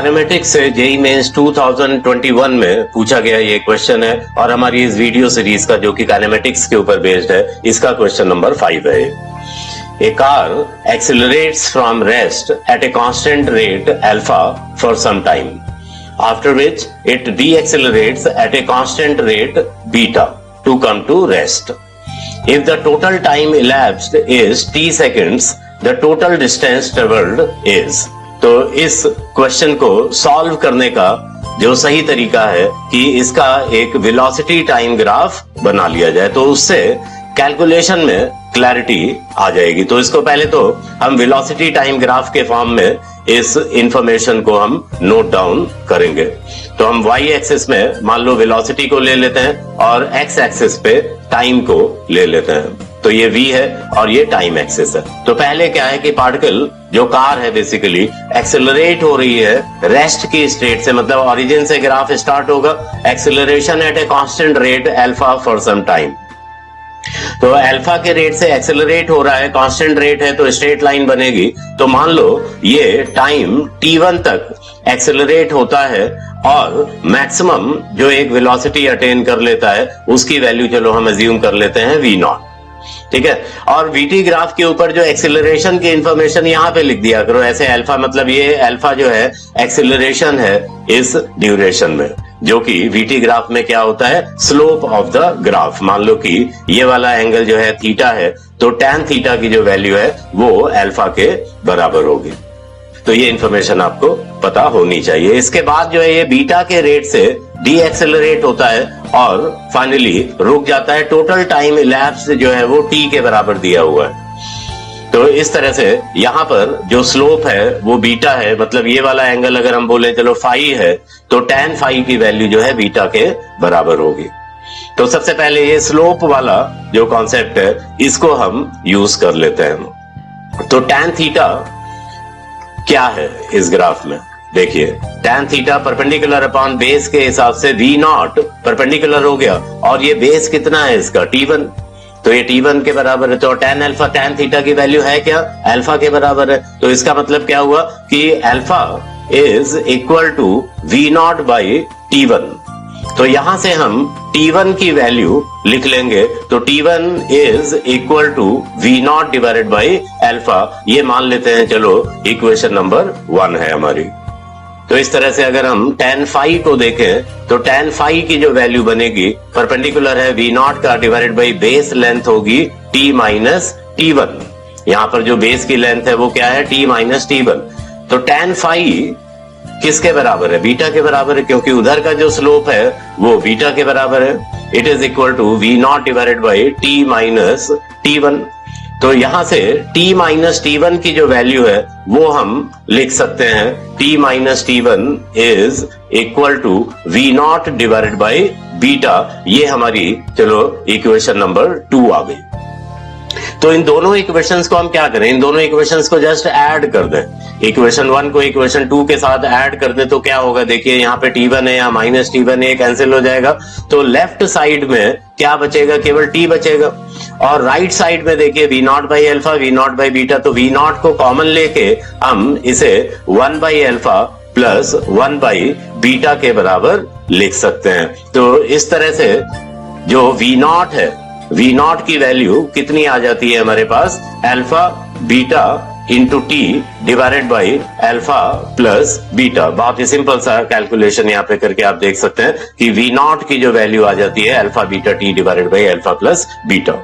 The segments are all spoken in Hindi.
काइनेमेटिक्स से जेईई मेंस 2021 में पूछा गया ये क्वेश्चन है और हमारी इस वीडियो सीरीज का जो कि काइनेमेटिक्स के ऊपर बेस्ड है, इसका क्वेश्चन नंबर 5 है। A car accelerates from rest at a constant rate alpha for some time, after which it deaccelerates at a constant rate beta to come to rest. If the total time elapsed is t seconds, the total distance traveled is. तो इस क्वेश्चन को सॉल्व करने का जो सही तरीका है कि इसका एक वेलोसिटी टाइम ग्राफ बना लिया जाए, तो उससे कैलकुलेशन में क्लैरिटी आ जाएगी। तो इसको पहले तो हम वेलोसिटी टाइम ग्राफ के फॉर्म में इस इंफॉर्मेशन को हम नोट डाउन करेंगे। तो हम y एक्सिस में मान लो वेलोसिटी को ले लेते हैं और x एक्सिस पे टाइम को ले लेते हैं। तो ये v है और ये टाइम एक्सिस है। तो पहले क्या है कि पार्टिकल जो कार है बेसिकली एक्सेलरेट हो रही है रेस्ट की स्टेट से, मतलब ओरिजिन से ग्राफ स्टार्ट होगा, acceleration at a constant rate alpha for some time. तो अल्फा के रेट से एक्सेलरेट हो रहा है, कांस्टेंट रेट है तो स्ट्रेट लाइन बनेगी। तो मान लो ये टाइम t1 तक एक्सेलरेट होता है और मैक्सिमम जो एक वेलोसिटी अटेन कर लेता है उसकी वैल्यू चलो हम अज्यूम कर लेते हैं v0, ठीक है। और वीटी ग्राफ के ऊपर जो एक्सेलरेशन की इंफॉर्मेशन यहाँ पे लिख दिया करो ऐसे अल्फा, मतलब ये अल्फा जो है एक्सेलरेशन है इस ड्यूरेशन में, जो कि वीटी ग्राफ में क्या होता है स्लोप ऑफ द ग्राफ। मान लो कि ये वाला एंगल जो है थीटा है, तो टैन थीटा की जो वैल्यू है वो अल्फा के बराबर होगी। तो ये इंफॉर्मेशन आपको पता होनी चाहिए। इसके बाद जो है ये बीटा के रेट से डी एक्सेलरेट होता है और फाइनली रुक जाता है। टोटल टाइम इलैप्स जो है वो टी के बराबर दिया हुआ है। तो इस तरह से यहां पर जो स्लोप है वो बीटा है, मतलब ये वाला एंगल अगर हम बोले चलो फाई है तो टैन फाई की वैल्यू जो है बीटा के बराबर होगी। तो सबसे पहले ये स्लोप वाला जो कॉन्सेप्ट है इसको हम यूज कर लेते हैं। तो टैन थीटा क्या है इस ग्राफ में, देखिए tan theta perpendicular upon base के हिसाब से v0 परपेंडिकुलर हो गया और ये बेस कितना है इसका t1, तो ये t1 के बराबर है। तो टैन अल्फा टैन थीटा की वैल्यू है क्या अल्फा के बराबर है। तो इसका मतलब क्या हुआ कि alpha is equal to v0 by t1। तो यहां से हम t1 की वैल्यू लिख लेंगे, तो t1 is equal to v0 divided by alpha. ये मान लेते हैं चलो इक्वेशन नंबर 1 है हमारी। तो इस तरह से अगर हम tan फाई को देखें तो tan फाई की जो वैल्यू बनेगी परपेंडिकुलर है v0 का डिवाइडेड बाई बेस लेंथ होगी t माइनस t1। यहां पर जो बेस की लेंथ है वो क्या है t माइनस t1। तो tan फाई किसके बराबर है बीटा के बराबर है, क्योंकि उधर का जो स्लोप है वो बीटा के बराबर है। It is equal to v0 divided by t minus t1। तो यहां से t माइनस t1 की जो वैल्यू है वो हम लिख सकते हैं t minus t1 is equal to v0 divided by beta. ये हमारी चलो इक्वेशन नंबर 2 आ गई। तो इन दोनों इक्वेशंस को हम क्या करें, इन दोनों इक्वेशंस को जस्ट ऐड कर दें। इक्वेशन 1 को इक्वेशन 2 के साथ ऐड कर दें तो क्या होगा, देखिए यहाँ पे t1 है, यहाँ माइनस t1 है, कैंसिल हो जाएगा। तो लेफ्ट साइड में क्या बचेगा, केवल t बचेगा। और राइट साइड में देखिए v0 by alpha v0 by beta, तो v0 को कॉमन लेके हम इसे 1 by alpha plus 1 by beta के बराबर लिख सकते हैं। तो इस तरह से जो v0 है v0 की वैल्यू कितनी आ जाती है हमारे पास alpha beta into T divided by alpha plus beta. बहुत ही सिंपल सा कैलकुलेशन यहाँ पे करके आप देख सकते हैं कि v0 की जो वैल्यू आ जाती है alpha beta T divided by alpha plus beta.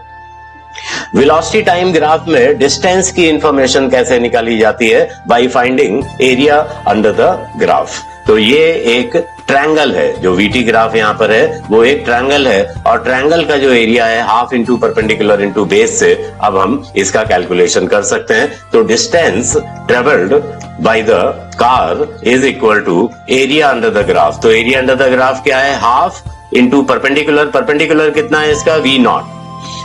Velocity time graph में डिस्टेंस की इंफॉर्मेशन कैसे निकाली जाती है, by finding area under the graph. तो ये एक ट्रायंगल है, जो वीटी ग्राफ यहाँ पर है वो एक ट्रायंगल है और ट्रायंगल का जो एरिया है half into perpendicular into base से अब हम इसका कैलकुलेशन कर सकते हैं। तो distance travelled by the car is equal to area under the graph. तो एरिया अंडर द ग्राफ क्या है, हाफ इंटू परपेंडिकुलर, परपेंडिकुलर कितना है इसका v0,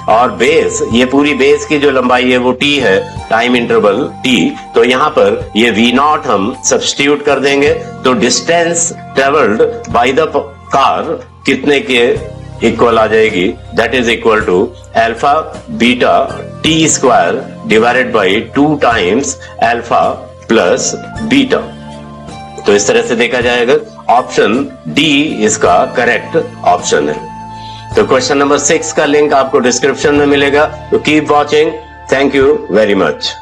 और बेस, ये पूरी बेस की जो लंबाई है वो t है, टाइम इंटरवल t। तो यहां पर ये v0 हम सब्स्टिट्यूट कर देंगे तो distance travelled by the car कितने के इक्वल आ जाएगी, that is equal to alpha beta t square divided by 2 times alpha plus beta. तो इस तरह से देखा जाएगा ऑप्शन डी इसका करेक्ट ऑप्शन है। तो क्वेश्चन नंबर 6 का लिंक आपको डिस्क्रिप्शन में मिलेगा, तो keep watching. Thank you very much.